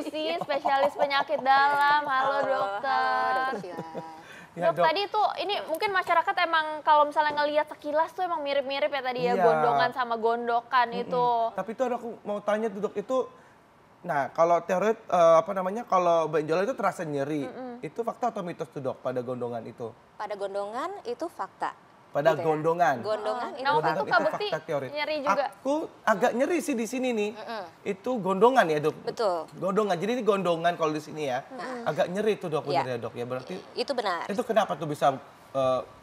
Susi, spesialis penyakit dalam. Halo dokter. Ya, Dok, tadi tuh ini mungkin masyarakat emang kalau misalnya ngelihat sekilas tuh emang mirip-mirip ya tadi ya, gondongan sama gondokan itu. Tapi itu aku mau tanya tuh dok, itu nah kalau tiroid kalau benjolan itu terasa nyeri, itu fakta atau mitos tuh dok pada gondongan itu? Pada gondongan itu fakta. Pada gitu ya. gondongan. Gondongan itu Nah, waktu fakta. itu Kak Bekti nyeri juga. Aku agak nyeri sih di sini nih. Itu gondongan ya dok? Betul. Gondongan, jadi ini gondongan kalau di sini ya. Agak nyeri itu dok, benar ya dok ya? Berarti Itu benar. itu kenapa tuh bisa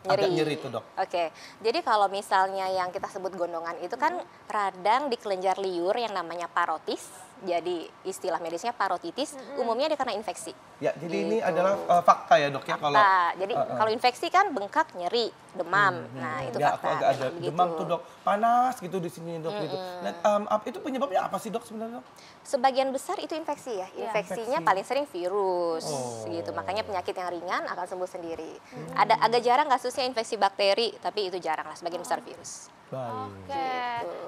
agak nyeri itu dok? Oke, jadi kalau misalnya yang kita sebut gondongan itu kan radang di kelenjar liur yang namanya parotis. Jadi istilah medisnya parotitis, umumnya dia karena infeksi. Ya, jadi Gitu. ini adalah fakta ya dok ya kalau. Jadi kalau infeksi kan bengkak, nyeri, demam. Nah itu ya, fakta. aku agak ada begitu. demam tuh dok, panas gitu di sini dok gitu. Nah, itu penyebabnya apa sih dok sebenarnya dok? Sebagian besar itu infeksi ya. Infeksinya Infeksi. paling sering virus gitu. Makanya penyakit yang ringan akan sembuh sendiri. Ada agak jarang kasusnya infeksi bakteri, tapi itu jarang lah, sebagian besar virus. Baik. Oke,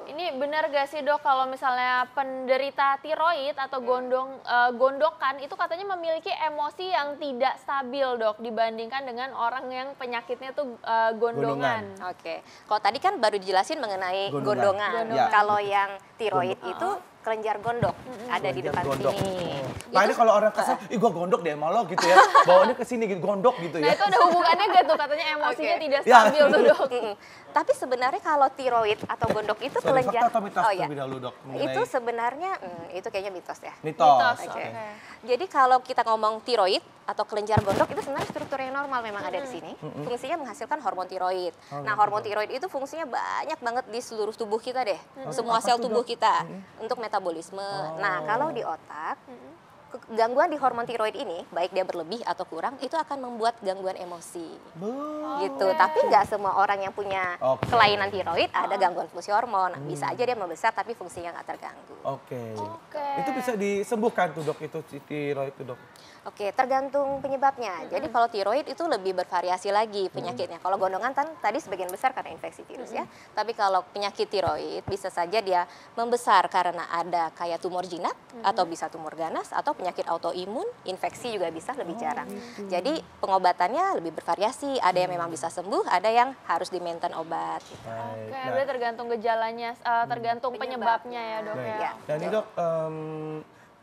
ini benar gak sih dok kalau misalnya penderita tiroid atau gondokan itu katanya memiliki emosi yang tidak stabil dok dibandingkan dengan orang yang penyakitnya tuh gondongan. Oke, kalau tadi kan baru dijelasin mengenai gondongan. Ya. Kalau yang tiroid itu kelenjar gondok ada di depan Gondok. sini. Makanya kalau orang kesel, ih gua gondok deh sama lo gitu ya. Bawaannya ke sini gitu, gondok gitu Nah ya. itu ada hubungannya gak tuh katanya emosinya tidak Ya. stabil tuh dok? Tapi sebenarnya kalau tiroid atau gondok itu Sorry, kelenjar. fakta atau mitos terlebih dahulu dok? Itu sebenarnya itu kayaknya mitos ya. Mitos. Oke. Jadi kalau kita ngomong tiroid atau kelenjar gondok itu sebenarnya struktur yang normal memang ada di sini. Fungsinya menghasilkan hormon tiroid. Nah, hormon tiroid itu fungsinya banyak banget di seluruh tubuh kita deh. Semua sel tubuh kita untuk metabolisme. Nah, kalau di otak gangguan di hormon tiroid ini, baik dia berlebih atau kurang, itu akan membuat gangguan emosi. Gitu. Tapi nggak semua orang yang punya kelainan tiroid ada gangguan fungsi hormon. Bisa aja dia membesar tapi fungsinya nggak terganggu. Oke. Itu bisa disembuhkan tuh dok, itu tiroid tuh dok? Oke, tergantung penyebabnya. Jadi kalau tiroid itu lebih bervariasi lagi penyakitnya. Kalau gondongan kan tadi sebagian besar karena infeksi virus ya. Tapi kalau penyakit tiroid bisa saja dia membesar karena ada kayak tumor jinak atau bisa tumor ganas atau penyakit autoimun, infeksi juga bisa lebih jarang. Jadi pengobatannya lebih bervariasi. Ada yang memang bisa sembuh, ada yang harus di-maintain obat. Gitu. Oke, berarti tergantung gejalanya, tergantung penyebabnya ya dok ya. Dan ini dok,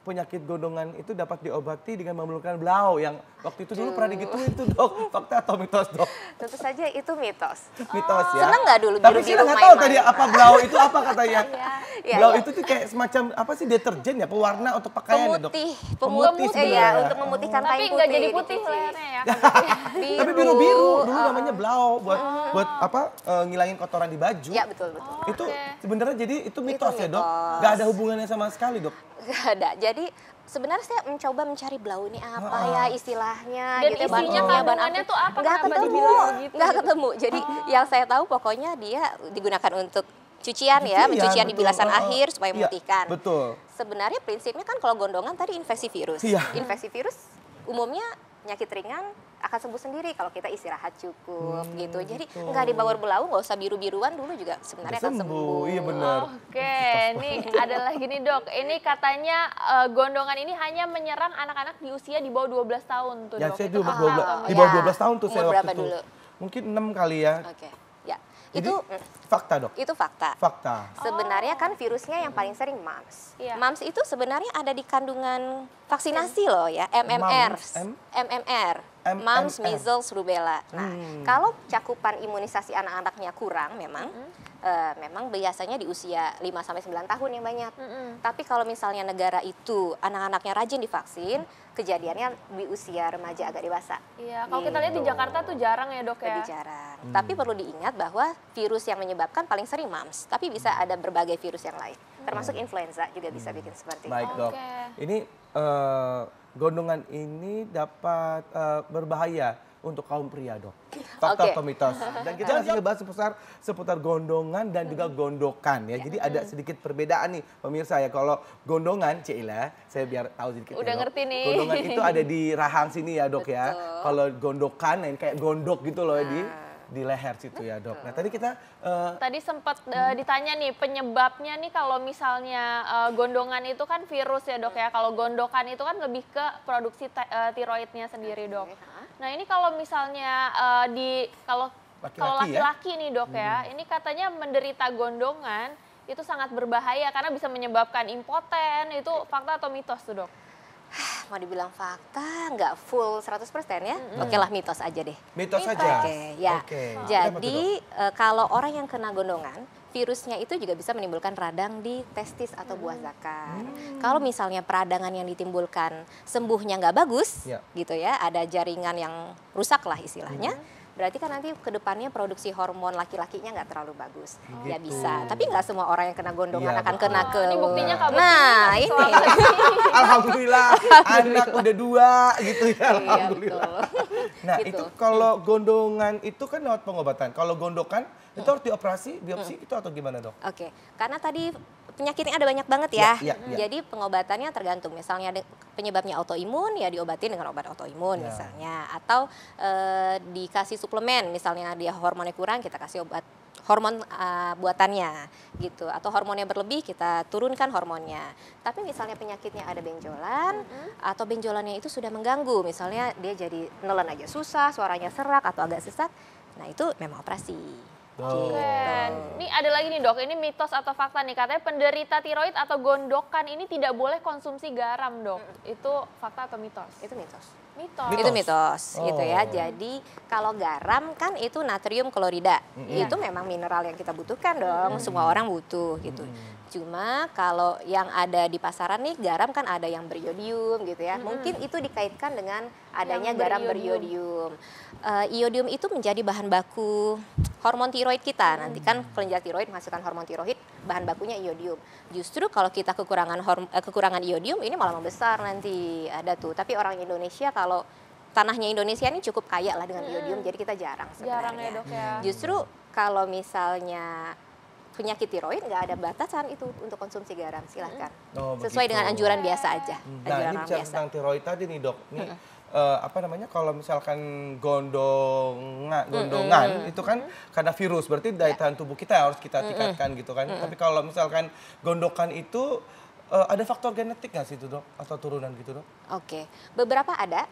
penyakit gondongan itu dapat diobati dengan memerlukan blau yang waktu itu dulu pernah digituin tuh dok, fakta atau mitos dok? Tentu saja itu mitos. Mitos ya. Seneng nggak dulu Tapi biru-biru saya nggak tahu tadi main-main? apa blau itu apa katanya. Blau Iya. itu tuh kayak semacam apa sih, deterjen ya, pewarna untuk pakaian ya dok? Pemutih sebenarnya. untuk memutihkan Tapi kain putih. nggak jadi putih dicuci. lehernya ya. Tapi biru-biru dulu namanya blau buat ngilangin kotoran di baju. Ya betul betul. Itu sebenarnya jadi itu mitos ya dok? mitos. Gak ada hubungannya sama sekali dok? Gak ada. Jadi sebenarnya saya mencoba mencari blau ini apa ya istilahnya. Dan gitu, isinya bahan kandungannya tuh apa? Nggak Kenapa ketemu. dibilang begitu? Nggak ketemu. Jadi yang saya tahu pokoknya dia digunakan untuk cucian ya, pencucian di betul. bilasan akhir supaya Iya, memutihkan. betul. Sebenarnya prinsipnya kan kalau gondongan tadi infeksi virus. Iya. Infeksi virus umumnya penyakit ringan akan sembuh sendiri kalau kita istirahat cukup gitu. Jadi nggak dibawa belau, nggak usah biru-biruan dulu juga sebenarnya akan sembuh. Iya benar. Oke, ini ada lagi nih dok. Ini katanya gondongan ini hanya menyerang anak-anak di usia di bawah 12 tahun tuh Ya dok. saya Itu di fakta atau di mitos? bawah Ya. 12 tahun tuh Umur saya waktu berapa itu. dulu? Mungkin 6 kali ya. Oke. Ya. Jadi, Itu fakta dok? itu fakta. Fakta. Sebenarnya kan virusnya yang paling sering mumps. Iya. Mumps itu sebenarnya ada di kandungan vaksinasi loh ya, MMR. Mumps, MMR. MMR. Mumps, measles, rubella. Nah, kalau cakupan imunisasi anak-anaknya kurang memang memang biasanya di usia 5 sampai 9 tahun yang banyak. Tapi kalau misalnya negara itu anak-anaknya rajin divaksin, kejadiannya di usia remaja agak dewasa. Iya, kalau kita lihat di Jakarta tuh jarang ya dok ya. Lebih jarang. Tapi perlu diingat bahwa virus yang menyebabkan paling sering mumps, tapi bisa ada berbagai virus yang lain. Termasuk influenza juga bisa bikin seperti Baik itu. dok. Ini gondongan ini dapat berbahaya untuk kaum pria dok. Fakta Oke. atau mitos. Dan kita masih ngebahas seputar gondongan dan juga gondokan ya. Jadi ada sedikit perbedaan nih pemirsa ya. Kalau gondongan, Cila, saya biar tahu sedikit. Udah ya, Dok. ngerti nih. Gondongan itu ada di rahang sini ya dok ya. Betul. Kalau gondokan yang kayak gondok gitu loh di di leher situ ya dok. Nah tadi kita Tadi sempat ditanya nih penyebabnya nih kalau misalnya gondongan itu kan virus ya dok ya. Kalau gondokan itu kan lebih ke produksi tiroidnya sendiri dok. Nah ini kalau misalnya kalau laki-laki nih dok ya, ini katanya menderita gondongan itu sangat berbahaya karena bisa menyebabkan impoten. Itu fakta atau mitos tuh dok? Mau dibilang fakta, nggak full 100% ya. Oke lah, mitos aja deh. mitos saja. Oke, ya. Jadi kalau orang yang kena gondongan, virusnya itu juga bisa menimbulkan radang di testis atau buah zakar. Kalau misalnya peradangan yang ditimbulkan sembuhnya nggak bagus, gitu ya, ada jaringan yang rusak lah istilahnya. Berarti kan nanti ke depannya produksi hormon laki-lakinya nggak terlalu bagus. Ya bisa, tapi nggak semua orang yang kena gondongan akan kena ke... Ini buktinya Kak Nah, ini. Alhamdulillah, anak udah 2 gitu ya. Alhamdulillah. Nah itu kalau gondongan itu kan lewat pengobatan. Kalau gondokan itu harus dioperasi, biopsi itu atau gimana dok? Oke, karena tadi penyakitnya ada banyak banget ya. Ya. Jadi pengobatannya tergantung. Misalnya penyebabnya autoimun ya diobatin dengan obat autoimun misalnya. Atau dikasih suplemen, misalnya dia hormonnya kurang kita kasih obat hormon buatannya gitu. Atau hormonnya berlebih kita turunkan hormonnya. Tapi misalnya penyakitnya ada benjolan atau benjolannya itu sudah mengganggu. Misalnya dia jadi nelen aja susah, suaranya serak atau agak sesak. Nah itu memang operasi. Oke, ini ada lagi nih dok, ini mitos atau fakta nih, katanya penderita tiroid atau gondokan ini tidak boleh konsumsi garam dok. Itu fakta atau mitos? Itu mitos. Mitos. Itu mitos gitu ya. Jadi kalau garam kan itu natrium klorida. Itu memang mineral yang kita butuhkan dong. Semua orang butuh gitu. Cuma kalau yang ada di pasaran nih garam kan ada yang beriodium gitu ya. Mungkin itu dikaitkan dengan adanya garam beriodium. Iodium itu menjadi bahan baku hormon tiroid kita. Nanti kan kelenjar tiroid menghasilkan hormon tiroid, bahan bakunya iodium. Justru kalau kita kekurangan iodium ini malah membesar nanti ada tuh. Tapi orang Indonesia kalau tanahnya Indonesia ini cukup kaya lah dengan iodium, jadi kita jarang sebenarnya. Jarang ya dok ya. Justru kalau misalnya penyakit tiroid nggak ada batasan itu untuk konsumsi garam, silahkan. Sesuai dengan anjuran biasa aja. Nah ini bicara tentang tiroid tadi nih dok. Nih, apa namanya kalau misalkan gondongan itu kan karena virus, berarti daya tahan tubuh kita harus kita tingkatkan gitu kan. Tapi kalau misalkan gondokan itu ada faktor genetik nggak sih itu dok atau turunan gitu dok? Oke, beberapa ada.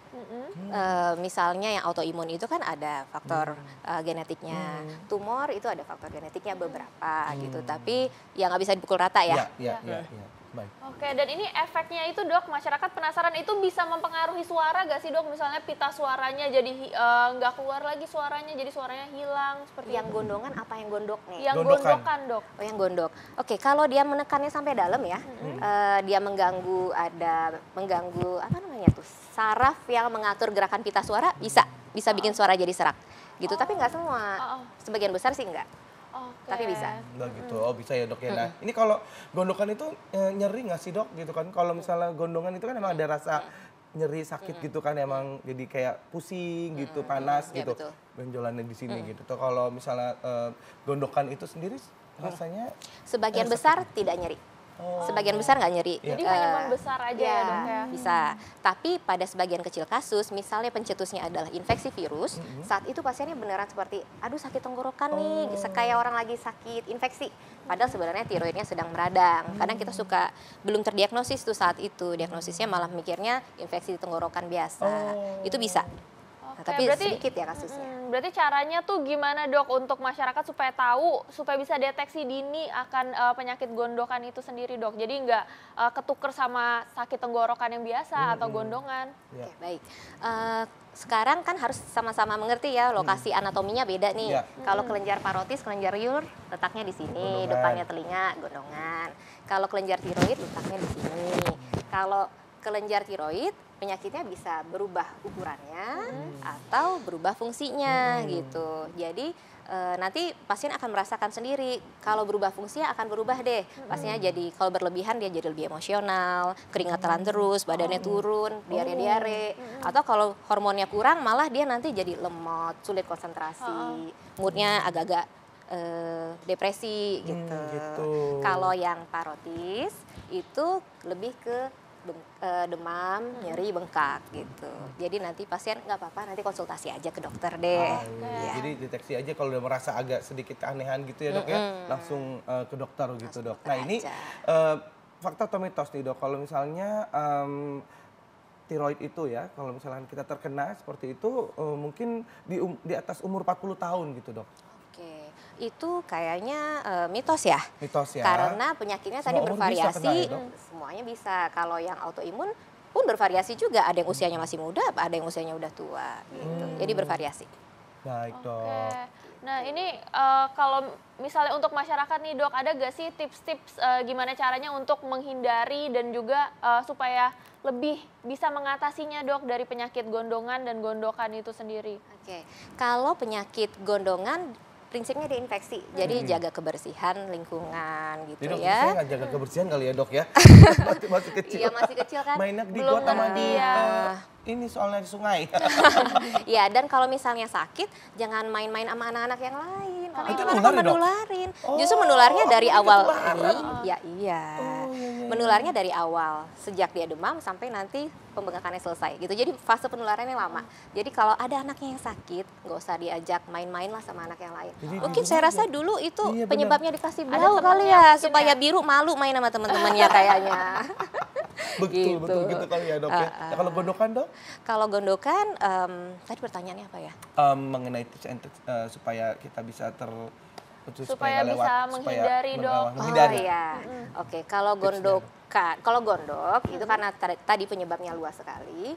Misalnya yang autoimun itu kan ada faktor genetiknya. Tumor itu ada faktor genetiknya beberapa gitu. Tapi ya nggak bisa dipukul rata ya. Iya. Baik. Oke, dan ini efeknya itu dok, masyarakat penasaran itu bisa mempengaruhi suara gak sih dok? Misalnya pita suaranya jadi nggak keluar lagi suaranya, jadi suaranya hilang seperti Yang gondongan apa yang gondok nih? Yang gondokan dok. Oh yang gondok. Oke, kalau dia menekannya sampai dalam ya, dia mengganggu apa namanya tuh saraf yang mengatur gerakan pita suara bisa bikin suara jadi serak gitu. Tapi nggak semua, sebagian besar sih nggak. Tapi bisa. Gitu. Oh bisa ya dok ya. Nah ini kalau gondokan itu nyeri nggak sih dok gitu kan? Kalau misalnya gondongan itu kan emang ada rasa nyeri sakit gitu kan, emang jadi kayak pusing gitu, panas gitu. Betul. Benjolannya di sini gitu. Tuh kalau misalnya gondokan itu sendiri rasanya? Sebagian besar tidak nyeri. Sebagian besar nggak nyeri. Jadi hanya membesar aja ya dok ya? Bisa. Tapi pada sebagian kecil kasus, misalnya pencetusnya adalah infeksi virus, saat itu pasiennya beneran seperti, aduh sakit tenggorokan nih, kayak orang lagi sakit infeksi. Padahal sebenarnya tiroidnya sedang meradang. Kadang kita suka belum terdiagnosis tuh saat itu, diagnosisnya malah mikirnya infeksi di tenggorokan biasa. Itu bisa. Nah, tapi sedikit ya kasusnya. Berarti caranya tuh gimana dok untuk masyarakat supaya tahu, supaya bisa deteksi dini akan penyakit gondokan itu sendiri dok? Jadi nggak ketuker sama sakit tenggorokan yang biasa atau gondongan. Oke, baik. Sekarang kan harus sama-sama mengerti ya lokasi anatominya beda nih. Kalau kelenjar parotis, kelenjar liur letaknya di sini, depannya telinga, gondongan. Kalau kelenjar tiroid letaknya di sini. Kalau kelenjar tiroid penyakitnya bisa berubah ukurannya atau berubah fungsinya gitu. Jadi nanti pasien akan merasakan sendiri kalau berubah fungsinya akan berubah deh. Pastinya jadi kalau berlebihan dia jadi lebih emosional, keringetan terus, badannya turun, diare-diare. Atau kalau hormonnya kurang malah dia nanti jadi lemot, sulit konsentrasi, moodnya agak-agak depresi gitu. Kalau yang parotis itu lebih ke demam, nyeri, bengkak gitu. Jadi nanti pasien nggak apa-apa, nanti konsultasi aja ke dokter deh. Iya. Jadi deteksi aja kalau udah merasa agak sedikit keanehan gitu ya dok ya, langsung ke dokter gitu dok. Nah ini fakta atau mitos nih dok, kalau misalnya tiroid itu ya, kalau misalnya kita terkena seperti itu mungkin di atas umur 40 tahun gitu dok. Oke, itu kayaknya mitos ya. Mitos ya. Karena penyakitnya tadi bervariasi, semuanya bisa. Kalau yang autoimun pun bervariasi juga, ada yang usianya masih muda, ada yang usianya udah tua gitu. Jadi bervariasi. Baik dok. Oke. Nah ini kalau misalnya untuk masyarakat nih dok, ada gak sih tips-tips gimana caranya untuk menghindari dan juga supaya lebih bisa mengatasinya dok dari penyakit gondongan dan gondokan itu sendiri? Oke, kalau penyakit gondongan prinsipnya diinfeksi, jadi jaga kebersihan lingkungan gitu jadi, ya. Saya nggak jaga kebersihan kali ya dok ya, masih kecil. Iya masih kecil kan. Mainnya di Belum got sama di ya. ini soalnya di sungai. Ya dan kalau misalnya sakit jangan main-main sama anak-anak yang lain karena itu itu akan nular ya, Dok? menularin. Justru menularnya dari awal ketularan. ini. Ya iya. Menularnya dari awal sejak dia demam sampai nanti pembengkakannya selesai gitu. Jadi fase penularannya lama. Jadi kalau ada anaknya yang sakit, nggak usah diajak main-main lah sama anak yang lain. Jadi mungkin saya rasa dulu itu Iya, penyebabnya dikasih Ada bau kali temennya ya mungkin supaya ya. biru malu main sama teman-temannya kayaknya. Betul betul gitu kali ya dok ya. Nah, kalau gondokan dok? Kalau gondokan tadi pertanyaannya apa ya? Mengenai tips and tricks, supaya kita bisa Supaya bisa menghindari, dok. menghindari. Oh iya. Oke, kalau gondok itu karena tadi penyebabnya luas sekali.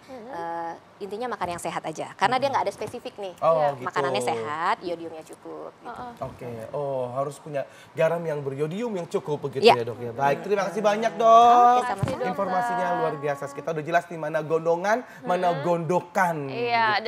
Intinya makan yang sehat aja. Karena dia nggak ada spesifik nih. Oh, gitu. Makanannya sehat, iodiumnya cukup. Gitu. Oke, harus punya garam yang beriodium yang cukup begitu Ya. ya dok ya. Baik, terima kasih banyak dok. Oke, sama-sama. Informasinya luar biasa. Kita udah jelas nih mana gondongan, mana gondokan. Iya.